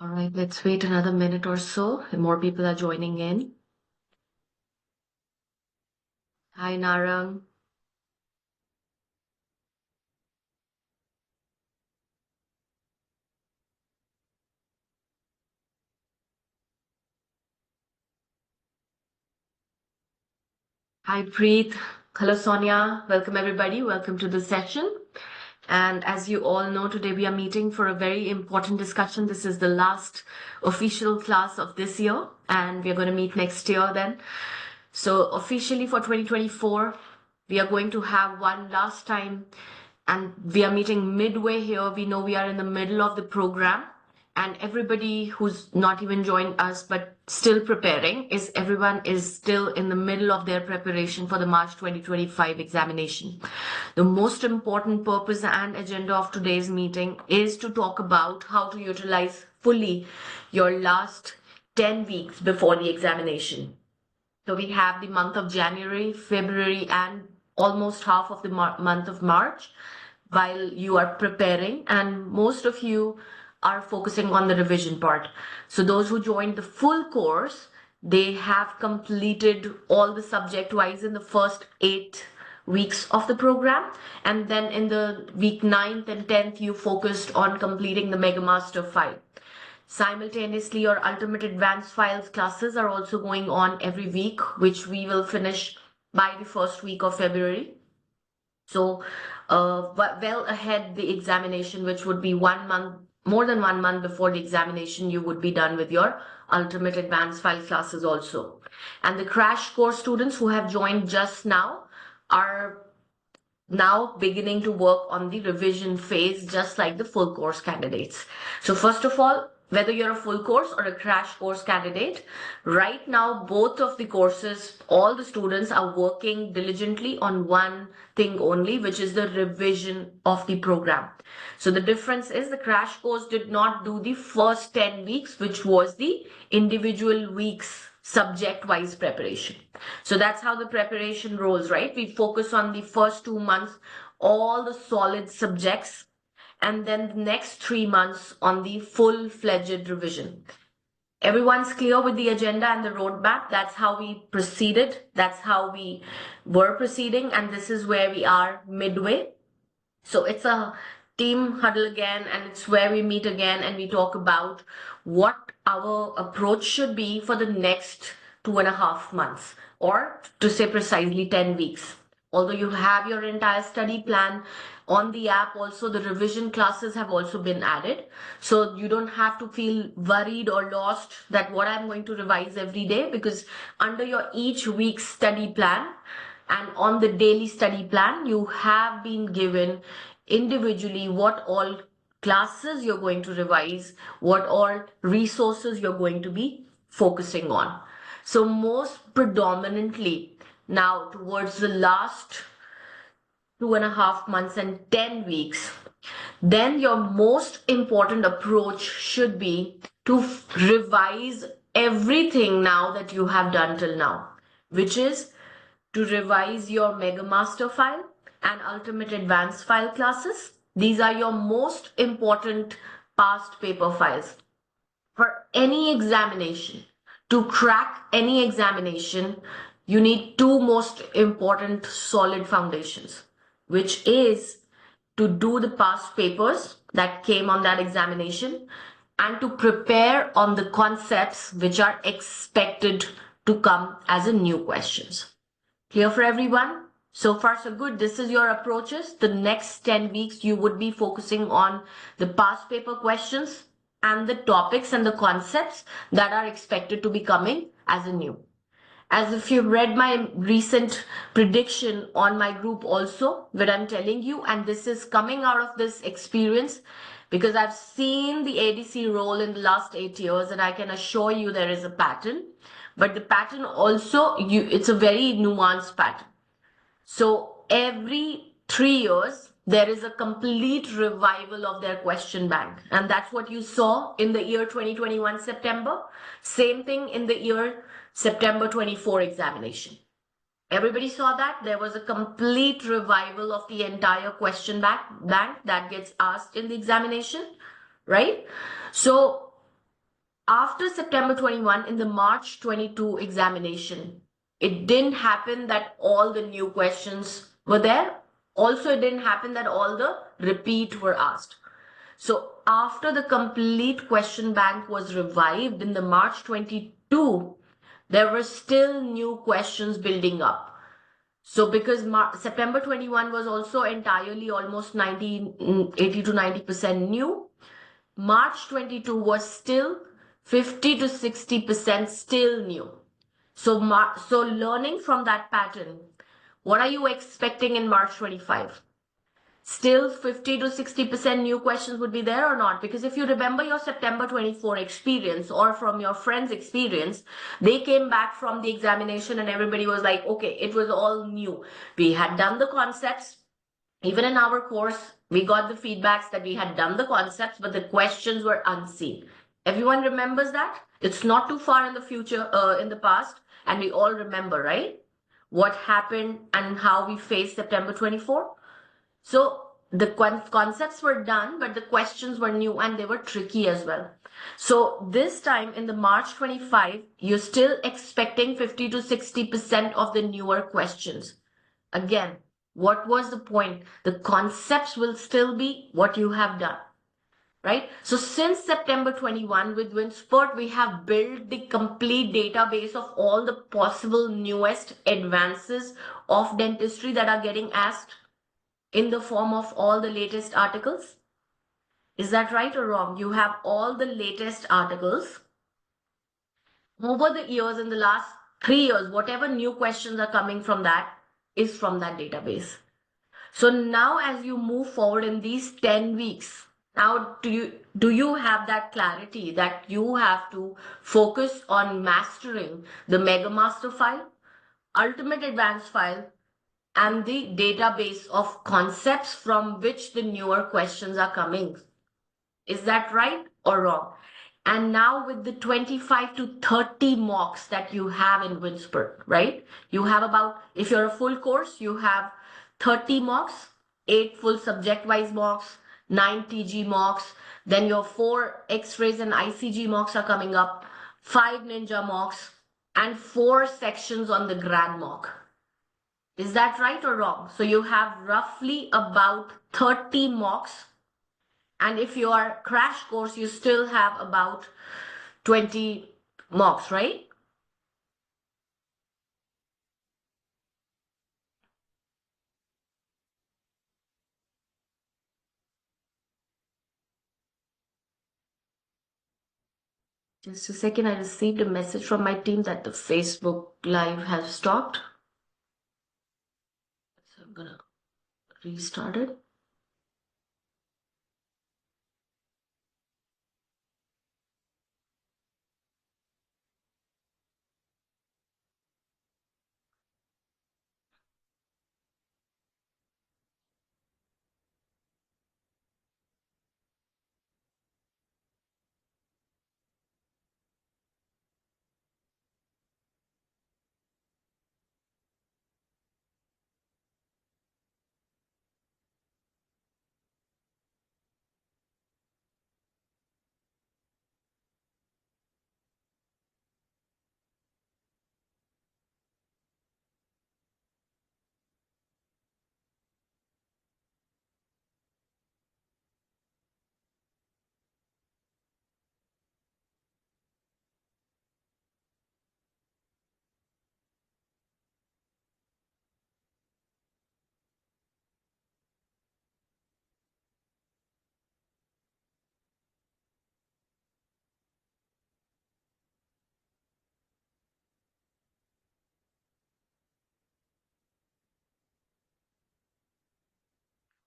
All right, let's wait another minute or so. More people are joining in. Hi, Narang. Hi, Preet. Hello, Sonia. Welcome, everybody. Welcome to the session. And as you all know, today we are meeting for a very important discussion. This is the last official class of this year, and we are going to meet next year then. So officially for 2024, we are going to have one last time, and we are meeting midway here. We know we are in the middle of the program, and everybody who's not even joined us but still preparing everyone is still in the middle of their preparation for the March 2025 examination. The most important purpose and agenda of today's meeting is to talk about how to utilize fully your last 10 weeks before the examination. So we have the month of January, February, and almost half of the month of March while you are preparing, and most of you are focusing on the revision part. So those who joined the full course, they have completed all the subject wise in the first 8 weeks of the program, and then in the week 9th and 10th you focused on completing the Mega Master file. Simultaneously, your Ultimate Advanced Files classes are also going on every week, which we will finish by the first week of February. So, well ahead the examination, which would be 1 month, more than 1 month before the examination, you would be done with your Ultimate Advanced File classes also. And the crash course students who have joined just now are now beginning to work on the revision phase, just like the full course candidates. So first of all, whether you're a full course or a crash course candidate, right now, both of the courses, all the students are working diligently on one thing only, which is the revision of the program. So the difference is the crash course did not do the first 10 weeks, which was the individual weeks subject-wise preparation. So that's how the preparation rolls, right? We focus on the first 2 months, all the solid subjects, and then the next 3 months on the full-fledged revision. Everyone's clear with the agenda and the roadmap. That's how we proceeded. That's how we were proceeding. And this is where we are midway. So it's a team huddle again, and it's where we meet again and we talk about what our approach should be for the next 2.5 months, or to say precisely 10 weeks. Although you have your entire study plan on the app, also the revision classes have also been added. So you don't have to feel worried or lost that what I'm going to revise every day, because under your each week's study plan and on the daily study plan, you have been given individually what all classes you're going to revise, what all resources you're going to be focusing on. So most predominantly now towards the last 2.5 months and 10 weeks, then your most important approach should be to revise everything now that you have done till now, which is to revise your Mega Master file and Ultimate Advanced file classes. These are your most important past paper files. For any examination, to crack any examination, you need two most important solid foundations, which is to do the past papers that came on that examination and to prepare on the concepts which are expected to come as a new questions. Clear for everyone? So far, so good. This is your approaches. The next 10 weeks, you would be focusing on the past paper questions and the topics and the concepts that are expected to be coming as a new. As if you've read my recent prediction on my group also, where I'm telling you, and this is coming out of this experience, because I've seen the ADC role in the last 8 years, and I can assure you there is a pattern. But the pattern also, it's a very nuanced pattern. So every 3 years, there is a complete revival of their question bank. And that's what you saw in the year 2021 September. Same thing in the year September 24 examination. Everybody saw that there was a complete revival of the entire question bank that gets asked in the examination, right? So after September 21 in the March 22 examination, it didn't happen that all the new questions were there. Also, it didn't happen that all the repeat were asked. So after the complete question bank was revived in the March 22, there were still new questions building up. So because September 21 was also entirely almost 80 to 90% new, March 22 was still 50 to 60% still new. So learning from that pattern, what are you expecting in March 25? Still 50 to 60% new questions would be there or not? Because if you remember your September 24 experience or from your friend's experience, they came back from the examination and everybody was like, okay, it was all new. We had done the concepts. Even in our course, we got the feedbacks that we had done the concepts, but the questions were unseen. Everyone remembers that? It's not too far in the future, in the past, and we all remember, right? What happened and how we faced September 24. So the concepts were done, but the questions were new and they were tricky as well. So this time in the March 25, you're still expecting 50 to 60% of the newer questions. Again, what was the point? The concepts will still be what you have done, right? So since September 21 with Winsport, we have built the complete database of all the possible newest advances of dentistry that are getting asked in the form of all the latest articles. Is that right or wrong? You have all the latest articles. Over the years, in the last 3 years, whatever new questions are coming from that is from that database. So now as you move forward in these 10 weeks, now do you have that clarity that you have to focus on mastering the Mega Master file, Ultimate Advanced file, and the database of concepts from which the newer questions are coming. Is that right or wrong? And now with the 25 to 30 mocks that you have in Winsport, right? You have about, if you're a full course, you have 30 mocks, 8 full subject-wise mocks, 9 TG mocks, then your 4 X-rays and ICG mocks are coming up, 5 ninja mocks, and 4 sections on the grand mock. Is that right or wrong? So you have roughly about 30 mocks, and if you are crash course, you still have about 20 mocks, right? Just a second, I received a message from my team that the Facebook Live has stopped. So I'm gonna restart it.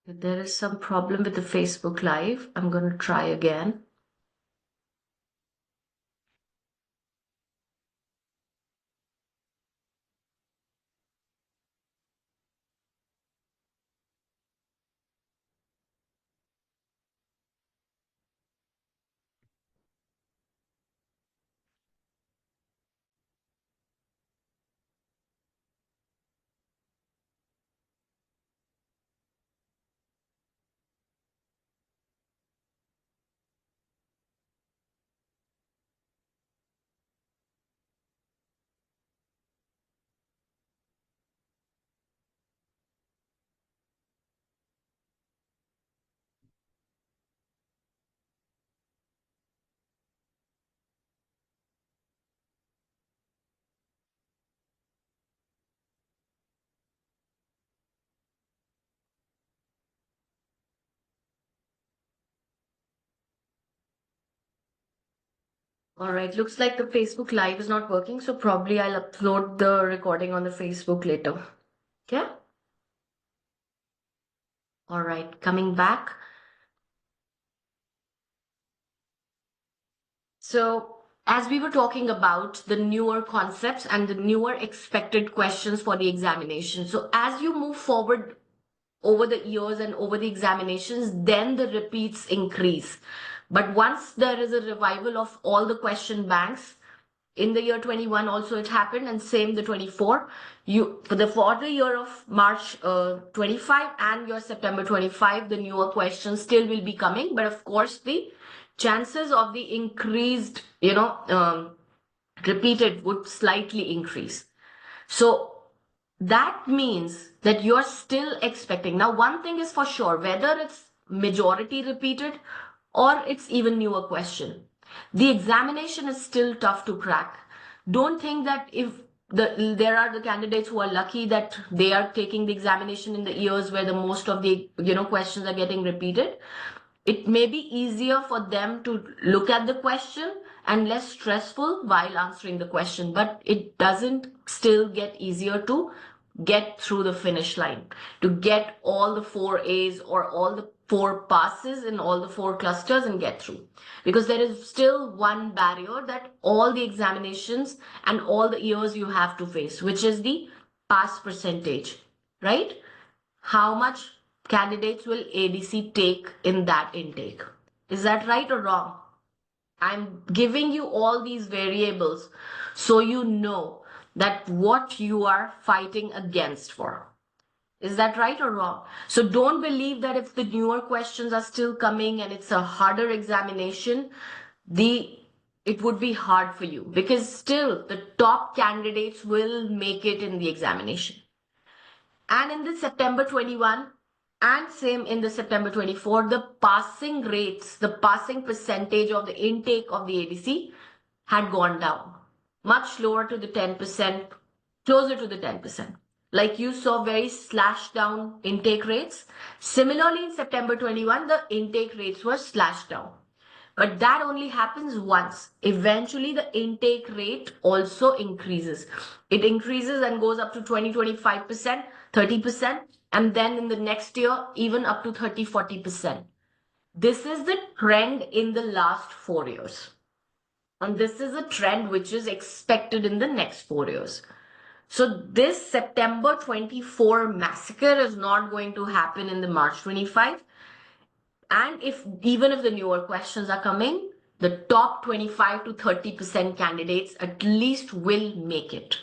If there is some problem with the Facebook Live, I'm gonna try again. All right, looks like the Facebook Live is not working, so probably I'll upload the recording on the Facebook later. Okay? All right, coming back. So, as we were talking about the newer concepts and the newer expected questions for the examination. So, as you move forward over the years and over the examinations, then the repeats increase. But once there is a revival of all the question banks, in the year 21 also it happened, and same the 24, you for the year of March 25 and your September 25, the newer questions still will be coming, but of course the chances of the increased repeated would slightly increase. So that means that you're still expecting. Now, one thing is for sure, whether it's majority repeated or it's even newer question, the examination is still tough to crack. Don't think that if there are the candidates who are lucky that they are taking the examination in the years where the most of the questions are getting repeated. It may be easier for them to look at the question and less stressful while answering the question, but it doesn't still get easier to get through the finish line, to get all the 4 A's or all the 4 passes in all the 4 clusters and get through. Because there is still one barrier that all the examinations and all the years you have to face, which is the pass percentage, right? How much candidates will ADC take in that intake? Is that right or wrong? I'm giving you all these variables so you know that what you are fighting against for. Is that right or wrong? So don't believe that if the newer questions are still coming and it's a harder examination, it would be hard for you, because still the top candidates will make it in the examination. And in the September 21 and same in the September 24, the passing rates, the passing percentage of the intake of the ADC had gone down, much lower to the 10%, closer to the 10%. Like you saw very slashed down intake rates. Similarly, in September 21, the intake rates were slashed down. But that only happens once. Eventually, the intake rate also increases. It increases and goes up to 20, 25%, 30%, and then in the next year, even up to 30, 40%. This is the trend in the last 4 years. And this is a trend which is expected in the next 4 years. So this September 24 massacre is not going to happen in the March 25. And even if the newer questions are coming, the top 25 to 30% candidates at least will make it.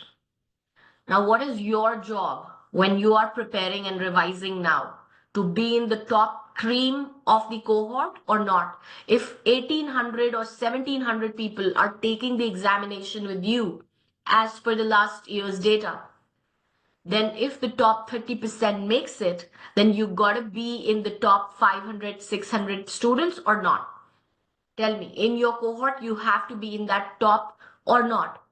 Now, what is your job when you are preparing and revising now? To be in the top cream of the cohort or not? If 1800 or 1700 people are taking the examination with you as per the last year's data, then if the top 30% makes it, then you gotta be in the top 500, 600 students or not? Tell me, in your cohort, you have to be in that top or not?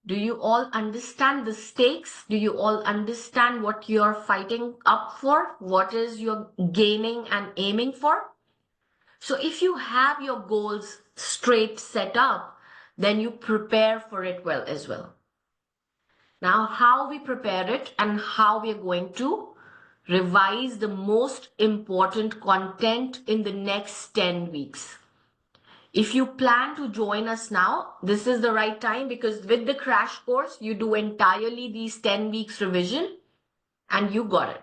Do you all understand the stakes? Do you all understand what you're fighting up for? What is you're gaining and aiming for? So if you have your goals straight set up, then you prepare for it well as well. Now, how we prepare it and how we are going to revise the most important content in the next 10 weeks. If you plan to join us now, this is the right time, because with the crash course, you do entirely these 10 weeks revision and you got it.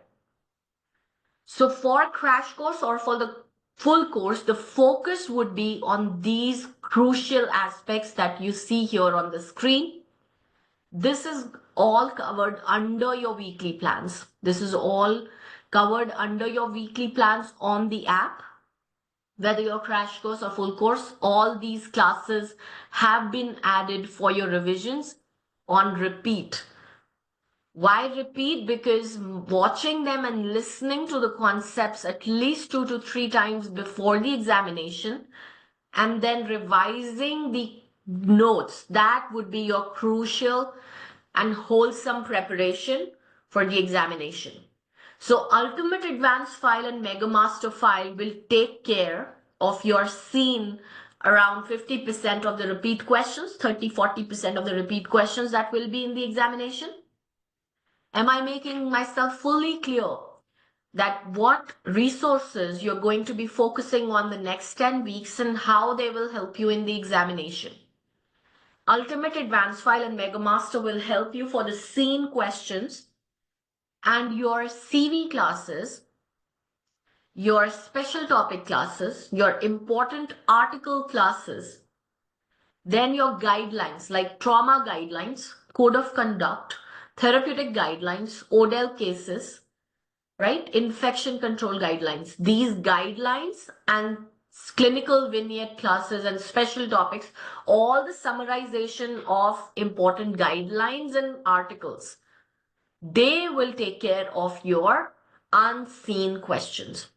So for crash course or for the full course, the focus would be on these crucial aspects that you see here on the screen. This is all covered under your weekly plans. This is all covered under your weekly plans on the app. Whether your crash course or full course, all these classes have been added for your revisions on repeat. Why repeat? Because watching them and listening to the concepts at least 2 to 3 times before the examination and then revising the notes, that would be your crucial and wholesome preparation for the examination. So Ultimate Advanced File and Mega Master File will take care of your scene around 50% of the repeat questions, 30-40% of the repeat questions that will be in the examination. Am I making myself fully clear that what resources you're going to be focusing on the next 10 weeks and how they will help you in the examination? Ultimate Advanced File and MegaMaster will help you for the scene questions, and your CV classes, your special topic classes, your important article classes, then your guidelines like trauma guidelines, code of conduct, therapeutic guidelines, ODEL cases, right? Infection control guidelines. These guidelines and clinical vignette classes and special topics, all the summarization of important guidelines and articles, they will take care of your unseen questions.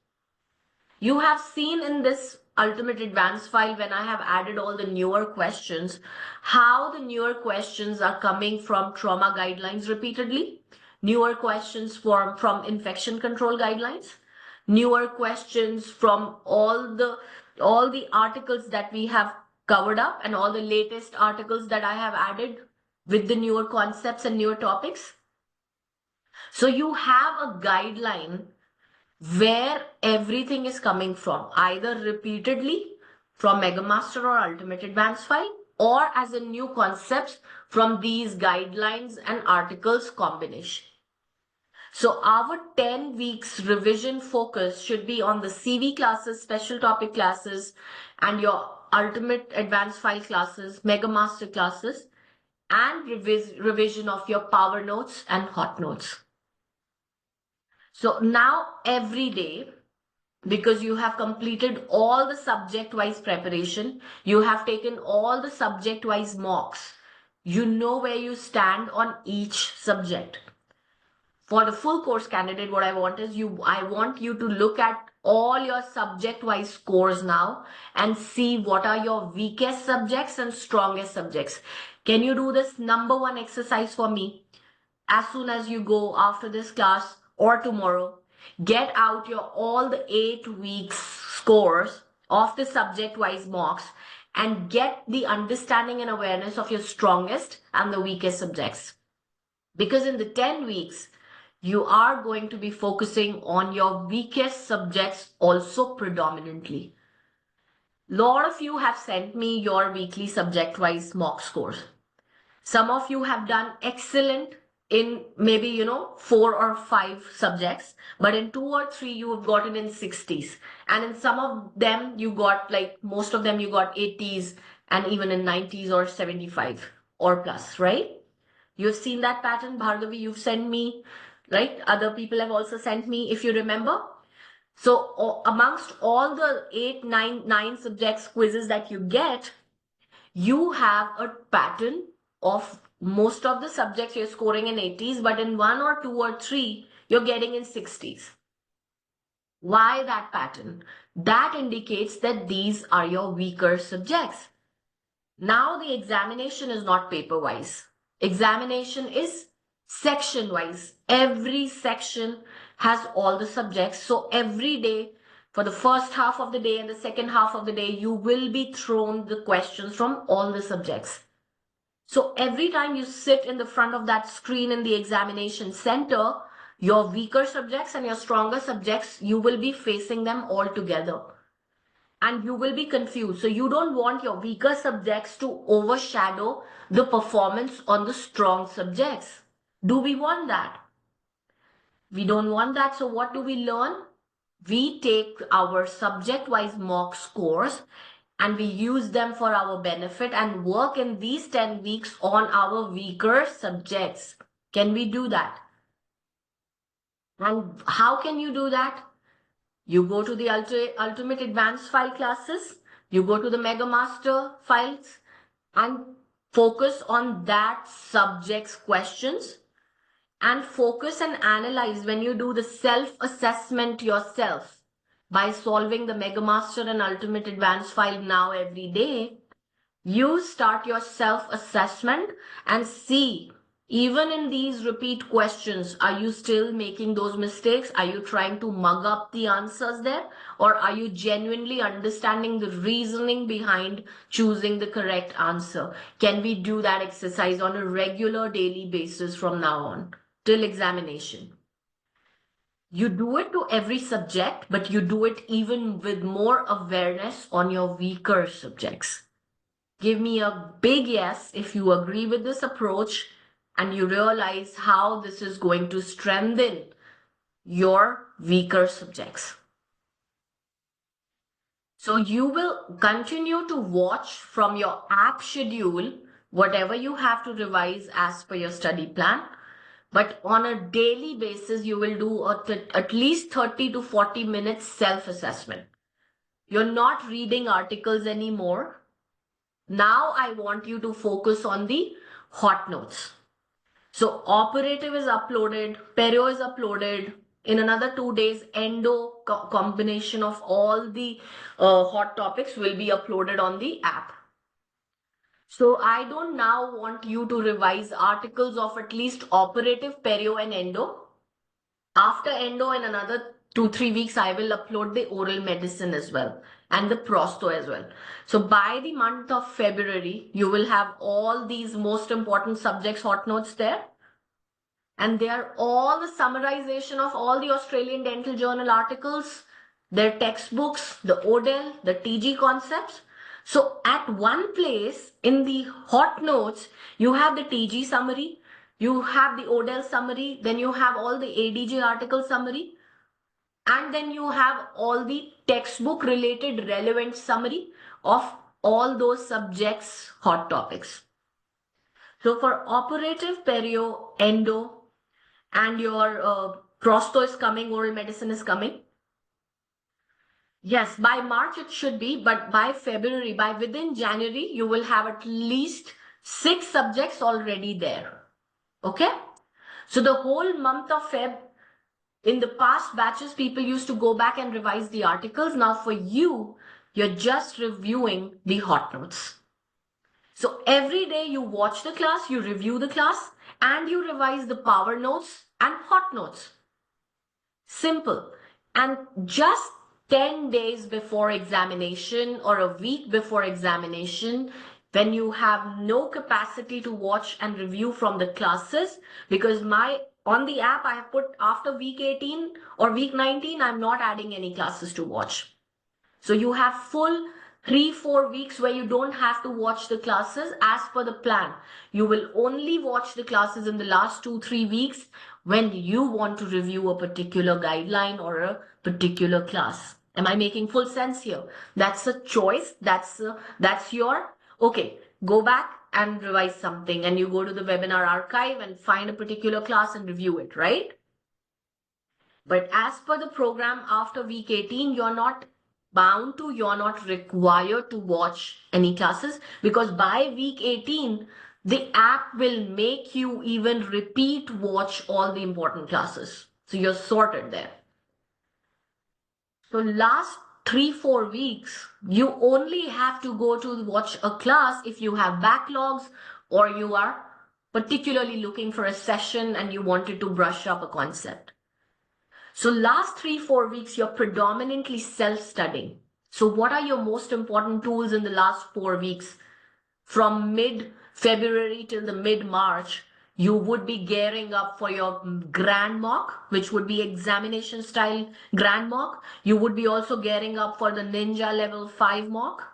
You have seen in this Ultimate Advanced File, when I have added all the newer questions, how the newer questions are coming from trauma guidelines repeatedly, newer questions from infection control guidelines, newer questions from all the articles that we have covered up, and all the latest articles that I have added with the newer concepts and newer topics. So you have a guideline where everything is coming from, either repeatedly from MegaMaster or Ultimate Advanced File, or as a new concepts from these guidelines and articles combination. So our 10 weeks revision focus should be on the CV classes, special topic classes, and your Ultimate Advanced File classes, MegaMaster classes, and revision of your Power Notes and Hot Notes. So now every day, because you have completed all the subject-wise preparation, you have taken all the subject-wise mocks, you know where you stand on each subject. For the full course candidate, what I want is I want you to look at all your subject-wise scores now and see what are your weakest subjects and strongest subjects. Can you do this number one exercise for me? As soon as you go after this class or tomorrow, get out your all the 8 weeks scores of the subject wise mocks and get the understanding and awareness of your strongest and the weakest subjects. Because in the 10 weeks, you are going to be focusing on your weakest subjects also predominantly. Lot of you have sent me your weekly subject wise mock scores. Some of you have done excellent in maybe 4 or 5 subjects, but in 2 or 3 you have gotten in 60s, and in some of them you got, like most of them you got 80s, and even in 90s or 75 or plus, right? You've seen that pattern. Bhargavi, you've sent me, right? Other people have also sent me, if you remember. So amongst all the 8, 9 subjects quizzes that you get, you have a pattern of most of the subjects you're scoring in 80s, but in 1 or 2 or 3, you're getting in 60s. Why that pattern? That indicates that these are your weaker subjects. Now the examination is not paper-wise. Examination is section-wise. Every section has all the subjects. So every day, for the first half of the day and the second half of the day, you will be thrown the questions from all the subjects. So every time you sit in the front of that screen in the examination center, your weaker subjects and your stronger subjects, you will be facing them all together. And you will be confused. So you don't want your weaker subjects to overshadow the performance on the strong subjects. Do we want that? We don't want that. So what do we learn? We take our subject-wise mock scores and we use them for our benefit and work in these 10 weeks on our weaker subjects. Can we do that? And how can you do that? You go to the Ultimate Advanced File classes, you go to the MegaMaster files and focus on that subject's questions, and focus and analyze when you do the self-assessment yourself by solving the MegaMaster and Ultimate Advanced File now every day. You start your self-assessment and see Even in these repeat questions, are you still making those mistakes? Are you trying to mug up the answers there? Or are you genuinely understanding the reasoning behind choosing the correct answer? Can we do that exercise on a regular daily basis from now on till examination? You do it to every subject, but you do it even with more awareness on your weaker subjects. Give me a big yes if you agree with this approach and you realize how this is going to strengthen your weaker subjects. So you will continue to watch from your app schedule whatever you have to revise as per your study plan. But on a daily basis, you will do at least 30 to 40 minutes self-assessment. You're not reading articles anymore. Now I want you to focus on the hot notes. So operative is uploaded, perio is uploaded. In another 2 days, endo combination of all the hot topics will be uploaded on the app. So I don't now want you to revise articles of at least operative, perio and endo. After endo in another 2-3 weeks, I will upload the oral medicine as well and the prosto as well. So by the month of February, you will have all these most important subjects hot notes there. And they are all the summarization of all the Australian Dental Journal articles, their textbooks, the ODEL, the TG concepts. So at one place in the hot notes, you have the TG summary, you have the ODEL summary, then you have all the ADJ article summary, and then you have all the textbook related relevant summary of all those subjects hot topics. So for operative, perio, endo, and your prosto is coming, oral medicine is coming. Yes, by March it should be, but by February, by within January, you will have at least 6 subjects already there. Okay? So the whole month of Feb, in the past batches, people used to go back and revise the articles. Now for you, you're just reviewing the hot notes. So every day you watch the class, you review the class, and you revise the power notes and hot notes. Simple. And just 10 days before examination or a week before examination, when you have no capacity to watch and review from the classes, because on the app I have put after week 18 or week 19, I'm not adding any classes to watch. So you have full 3-4 weeks where you don't have to watch the classes as per the plan. You will only watch the classes in the last 2-3 weeks when you want to review a particular guideline or a particular class. Am I making full sense here? That's a choice. That's your, okay, go back and revise something, and you go to the webinar archive and find a particular class and review it, right? But as per the program, after week 18, you're not bound to, you're not required to watch any classes, because by week 18, the app will make you even repeat watch all the important classes. So you're sorted there. So last 3-4 weeks, you only have to go to watch a class if you have backlogs or you are particularly looking for a session and you wanted to brush up a concept. So last 3-4 weeks, you're predominantly self-studying. So what are your most important tools in the last 4 weeks? From mid-February till the mid-March, you would be gearing up for your grand mock, which would be examination style grand mock. You would be also gearing up for the Ninja level 5 mock.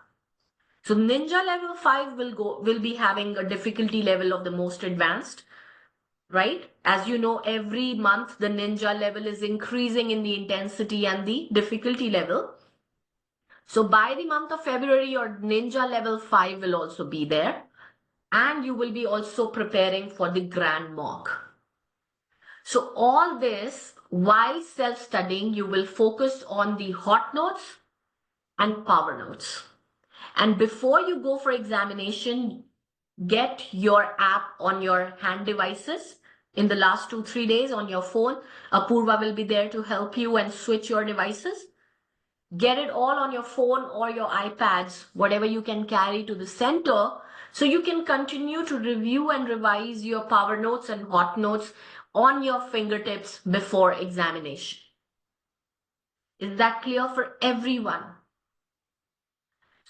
So Ninja level 5 will be having a difficulty level of the most advanced, right? As you know, every month the Ninja level is increasing in the intensity and the difficulty level. So by the month of February, your Ninja level 5 will also be there. And you will be also preparing for the grand mock. So all this, while self-studying, you will focus on the hot notes and power notes. And before you go for examination, get your app on your hand devices in the last 2-3 days on your phone. Apurva will be there to help you and switch your devices. Get it all on your phone or your iPads, whatever you can carry to the center, So you can continue to review and revise your power notes and hot notes on your fingertips before examination. Is that clear for everyone?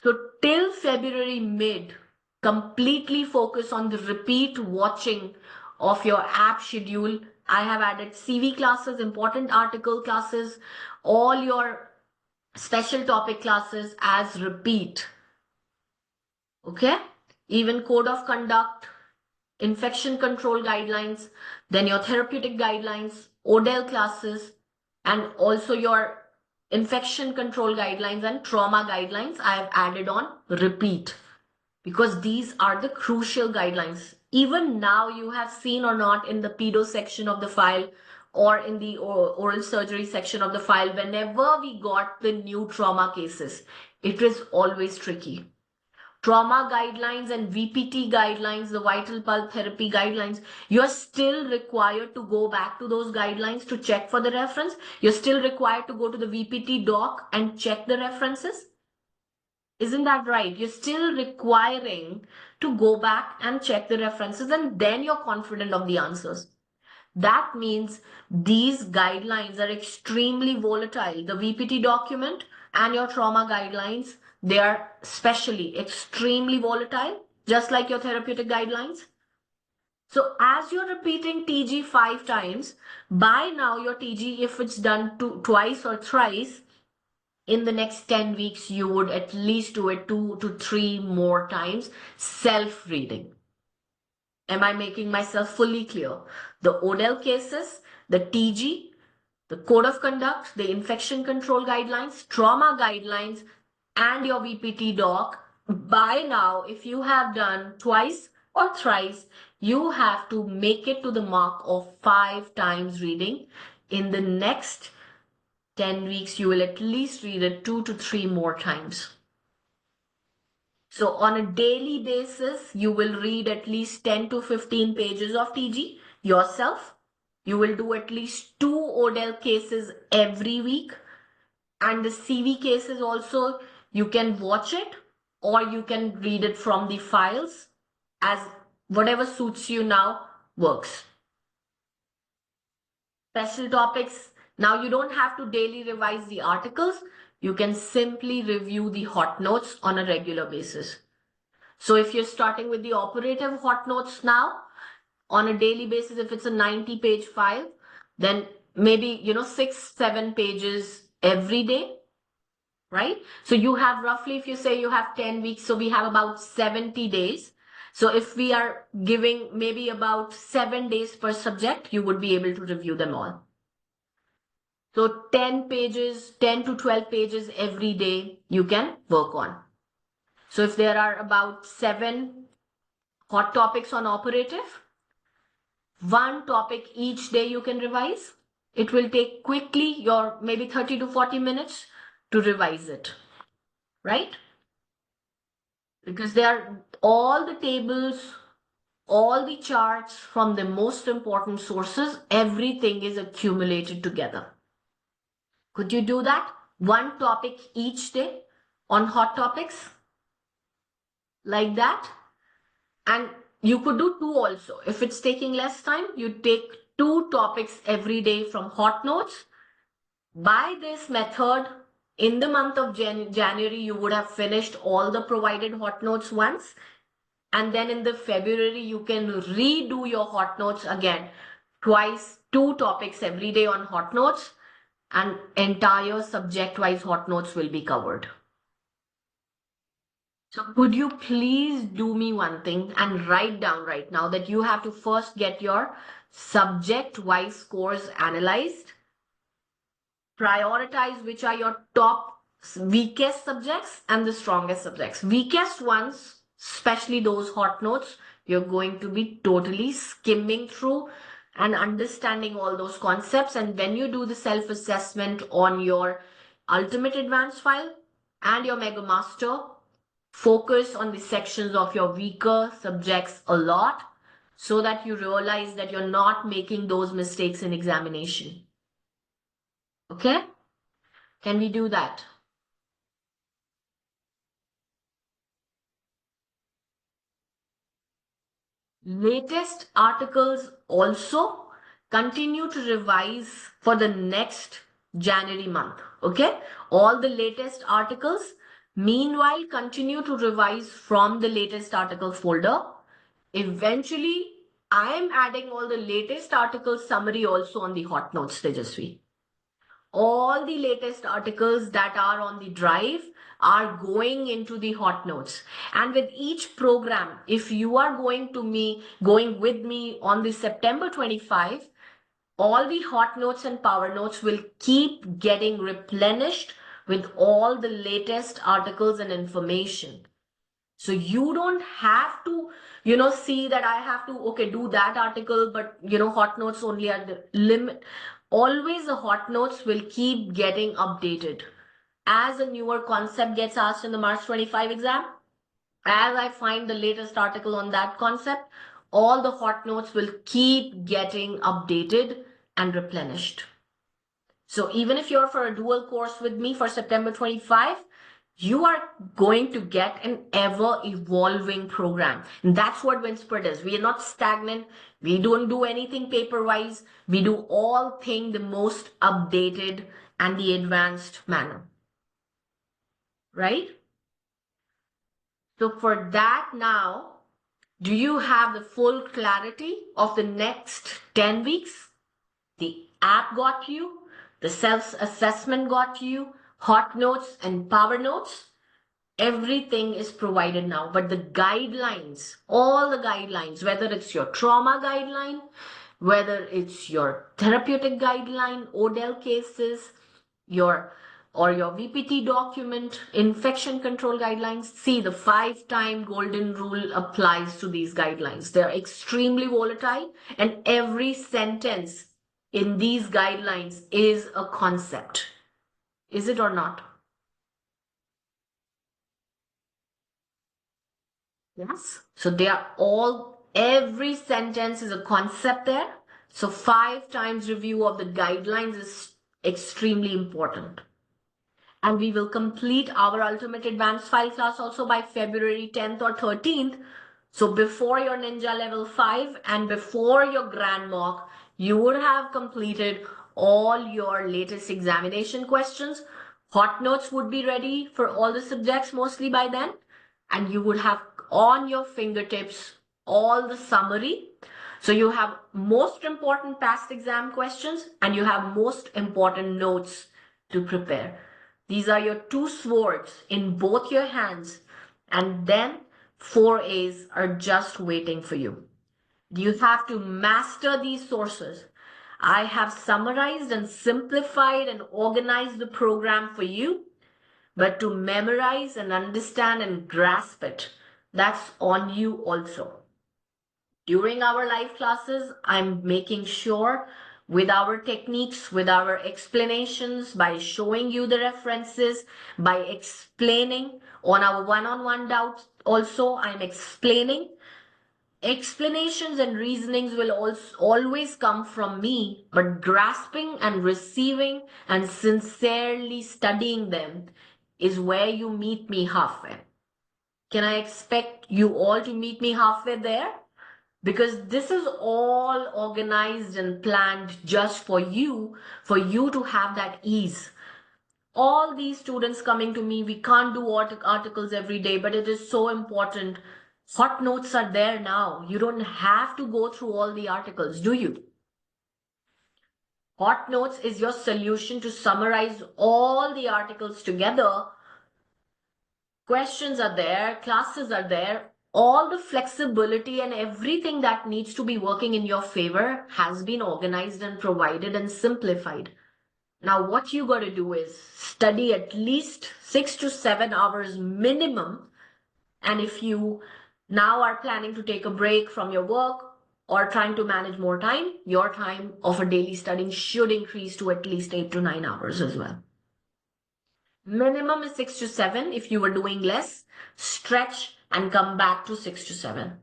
So till February mid, completely focus on the repeat watching of your app schedule. I have added CV classes, important article classes, all your special topic classes as repeat. Okay? Even code of conduct, infection control guidelines, then your therapeutic guidelines, ODEL classes, and also your infection control guidelines and trauma guidelines I have added on repeat, because these are the crucial guidelines. Even now, you have seen or not in the pedo section of the file or in the oral surgery section of the file, whenever we got the new trauma cases, it is always tricky. Trauma guidelines and VPT guidelines, the vital pulse therapy guidelines, you're still required to go back to those guidelines to check for the reference. You're still required to go to the VPT doc and check the references. Isn't that right? You're still requiring to go back and check the references, and then you're confident of the answers. That means these guidelines are extremely volatile. The VPT document and your trauma guidelines, they are especially extremely volatile, just like your therapeutic guidelines. So as you're repeating TG 5 times, by now your TG, if it's done twice or thrice, in the next 10 weeks, you would at least do it 2 to 3 more times, self-reading. Am I making myself fully clear? The ODEL cases, the TG, the code of conduct, the infection control guidelines, trauma guidelines, and your VPT doc. By now, if you have done twice or thrice, you have to make it to the mark of 5 times reading. In the next 10 weeks, you will at least read it 2 to 3 more times. So on a daily basis, you will read at least 10 to 15 pages of TG yourself. You will do at least 2 ODEL cases every week. And the CV cases also, you can watch it or you can read it from the files, as whatever suits you now works. Special topics. Now you don't have to daily revise the articles. You can simply review the hot notes on a regular basis. So if you're starting with the operative hot notes now, on a daily basis, if it's a 90-page file, then maybe, 6, 7 pages every day, right? So you have roughly, if you say you have 10 weeks, so we have about 70 days. So if we are giving maybe about 7 days per subject, you would be able to review them all. So 10 pages, 10 to 12 pages every day you can work on. So if there are about 7 hot topics on operative, 1 topic each day you can revise. It will take quickly your maybe 30 to 40 minutes to revise it, right? Because they are all the tables, all the charts from the most important sources, everything is accumulated together. Could you do that? 1 topic each day on hot topics like that? And you could do 2 also. If it's taking less time, you take 2 topics every day from hot notes. By this method, in the month of January, you would have finished all the provided hot notes once. And then in the February, you can redo your hot notes again, twice, 2 topics every day on hot notes, and entire subject-wise hot notes will be covered. So could you please do me one thing and write down right now that you have to first get your subject-wise scores analyzed, prioritize which are your top weakest subjects and the strongest subjects. Weakest ones, especially those hot notes, you're going to be totally skimming through and understanding all those concepts. And when you do the self-assessment on your ultimate advanced file and your mega master, focus on the sections of your weaker subjects a lot so that you realize that you're not making those mistakes in examination. Okay? Can we do that? Latest articles also continue to revise for the next January month. Okay, all the latest articles meanwhile continue to revise from the latest article folder. Eventually, I am adding all the latest article summary also on the hot notes, Tejasvi. All the latest articles that are on the drive are going into the hot notes. And with each program, if you are going with me on the September 25, all the hot notes and power notes will keep getting replenished with all the latest articles and information. So you don't have to, see that I have to, okay, do that article, but, hot notes only are the limit. Always the hot notes will keep getting updated. As a newer concept gets asked in the March 25 exam, as I find the latest article on that concept, all the hot notes will keep getting updated and replenished. So even if you're for a dual course with me for September 25, you are going to get an ever evolving program. And that's what Winspur does. We are not stagnant. We don't do anything paper wise. We do all things the most updated and the advanced manner. Right? So for that now, do you have the full clarity of the next 10 weeks? The app got you, the self-assessment got you, hot notes and power notes. Everything is provided now, but the guidelines, all the guidelines, whether it's your trauma guideline, whether it's your therapeutic guideline, ODEL cases, your VPT document, infection control guidelines. See, the 5-time golden rule applies to these guidelines. They're extremely volatile, and every sentence in these guidelines is a concept. Is it or not? Yes. So they are every sentence is a concept there. So 5 times review of the guidelines is extremely important. And we will complete our Ultimate Advanced File class also by February 10th or 13th. So before your Ninja Level 5 and before your Grand Mock, you would have completed all your latest examination questions. Hot notes would be ready for all the subjects mostly by then. And you would have on your fingertips all the summary. So you have most important past exam questions and you have most important notes to prepare. These are your 2 swords in both your hands, and then 4 A's are just waiting for you. You have to master these sources. I have summarized and simplified and organized the program for you, but to memorize and understand and grasp it, that's on you also. During our live classes, I'm making sure with our techniques, with our explanations, by showing you the references, by explaining on our one-on-one doubts. Also, I'm explaining. Explanations and reasonings will always come from me, but grasping and receiving and sincerely studying them is where you meet me halfway. Can I expect you all to meet me halfway there? Because this is all organized and planned just for you to have that ease. All these students coming to me, we can't do articles every day, but it is so important. Hot notes are there now. You don't have to go through all the articles, do you? Hot notes is your solution to summarize all the articles together. Questions are there, classes are there. All the flexibility and everything that needs to be working in your favor has been organized and provided and simplified. Now, what you got to do is study at least 6 to 7 hours minimum. And if you now are planning to take a break from your work or trying to manage more time, your time of a daily studying should increase to at least 8 to 9 hours as well. Minimum is 6 to 7. If you were doing less, stretch and come back to 6 to 7.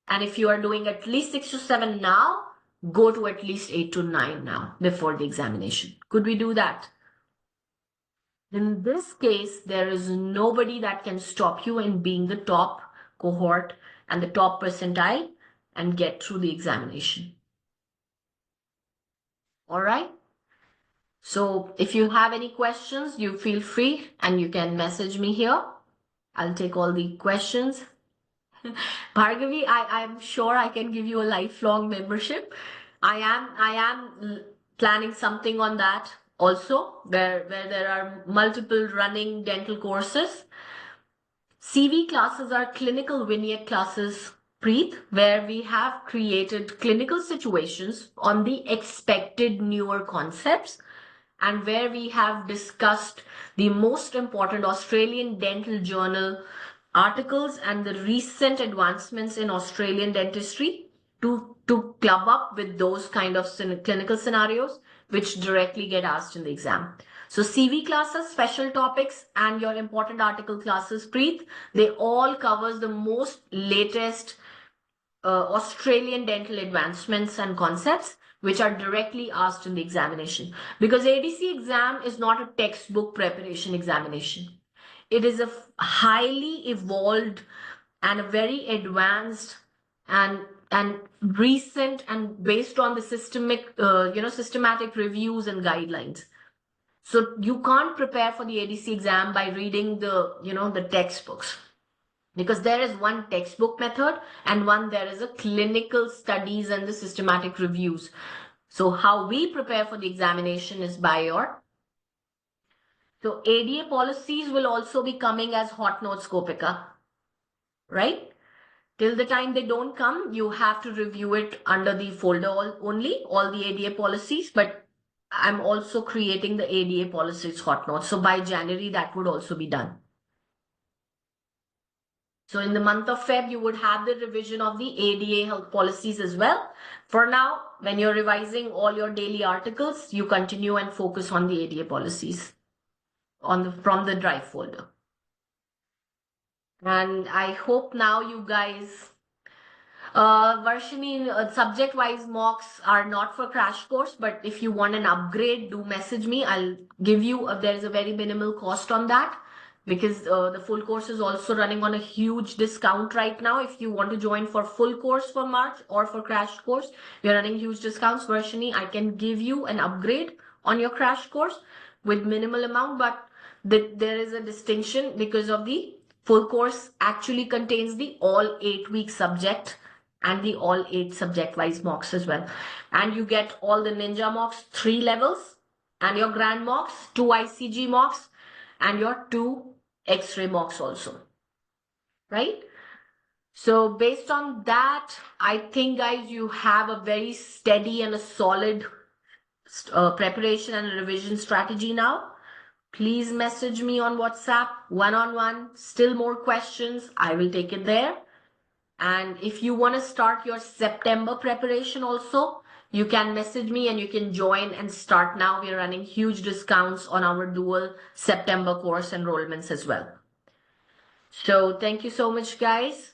And if you are doing at least 6 to 7 now, go to at least 8 to 9 now before the examination. Could we do that? In this case, there is nobody that can stop you in being the top cohort and the top percentile and get through the examination. All right. So if you have any questions, you feel free and you can message me here. I'll take all the questions. Bhargavi, I'm sure I can give you a lifelong membership. I am planning something on that also, where there are multiple running dental courses. CV classes are clinical vignette classes, Preet, where we have created clinical situations on the expected newer concepts and where we have discussed the most important Australian Dental Journal articles and the recent advancements in Australian dentistry to club up with those kind of clinical scenarios which directly get asked in the exam. So CV classes, special topics, and your important article classes, Preet, they all covers the most latest Australian dental advancements and concepts which are directly asked in the examination. Because ADC exam is not a textbook preparation examination. It is a highly evolved and a very advanced and recent and based on the systematic reviews and guidelines. So you can't prepare for the ADC exam by reading the textbooks, because there is one textbook method and one there is a clinical studies and the systematic reviews. So how we prepare for the examination is by your. So ADA policies will also be coming as hot notes, Kopika, right? Till the time they don't come, you have to review it under the folder only, all the ADA policies, but I'm also creating the ADA policies hot notes. So by January, that would also be done. So in the month of Feb, you would have the revision of the ADA health policies as well. For now, when you're revising all your daily articles, you continue and focus on the ADA policies from the drive folder. And I hope now you guys, Varshini, subject-wise mocks are not for crash course, but if you want an upgrade, do message me. I'll give you, there is a very minimal cost on that, because the full course is also running on a huge discount right now. If you want to join for full course for March or for crash course, we're running huge discounts. Varshini, I can give you an upgrade on your crash course with minimal amount, but there is a distinction because of the full course actually contains the all 8-week subject and the all 8 subject-wise mocks as well. And you get all the ninja mocks 3 levels and your grand mocks, 2 ICG mocks and your 2 X-ray mocks also, right? So based on that, I think guys, you have a very steady and a solid preparation and revision strategy now. Please message me on WhatsApp, one-on-one. Still more questions, I will take it there. And if you want to start your September preparation also, you can message me and you can join and start now. We're running huge discounts on our dual September course enrollments as well. So thank you so much, guys.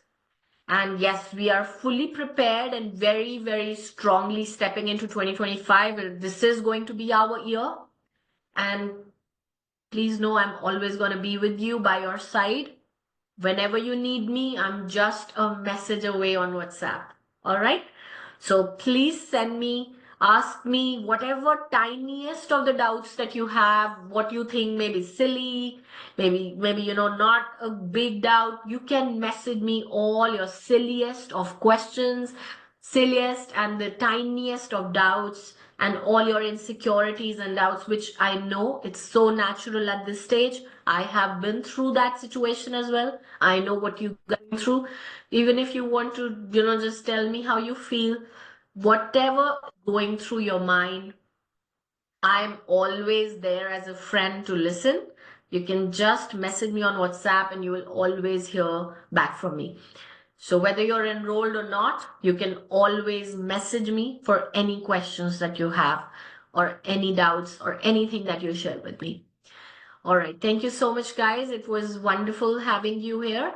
And yes, we are fully prepared and very, very strongly stepping into 2025. This is going to be our year. And please know I'm always going to be with you by your side. Whenever you need me, I'm just a message away on WhatsApp. All right. So please send me, ask me whatever tiniest of the doubts that you have, what you think may be silly, maybe, not a big doubt. You can message me all your silliest of questions, silliest and the tiniest of doubts, and all your insecurities and doubts, which I know it's so natural at this stage. I have been through that situation as well. I know what you're going through. Even if you want to, just tell me how you feel, whatever going through your mind, I'm always there as a friend to listen. You can just message me on WhatsApp and you will always hear back from me. So whether you're enrolled or not, you can always message me for any questions that you have or any doubts or anything that you share with me. All right. Thank you so much, guys. It was wonderful having you here.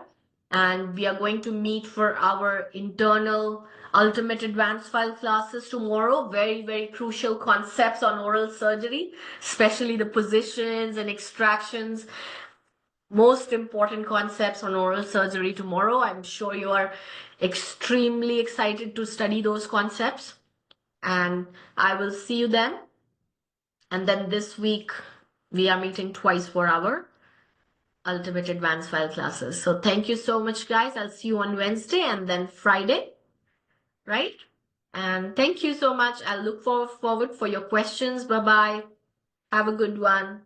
And we are going to meet for our internal ultimate advanced file classes tomorrow. Very, very crucial concepts on oral surgery, especially the positions and extractions. most important concepts on oral surgery tomorrow. I'm sure you are extremely excited to study those concepts, and I will see you then. And then this week, we are meeting twice for our Ultimate Advanced File classes. So thank you so much, guys. I'll see you on Wednesday and then Friday, right? And thank you so much. I'll look forward for your questions. Bye-bye. Have a good one.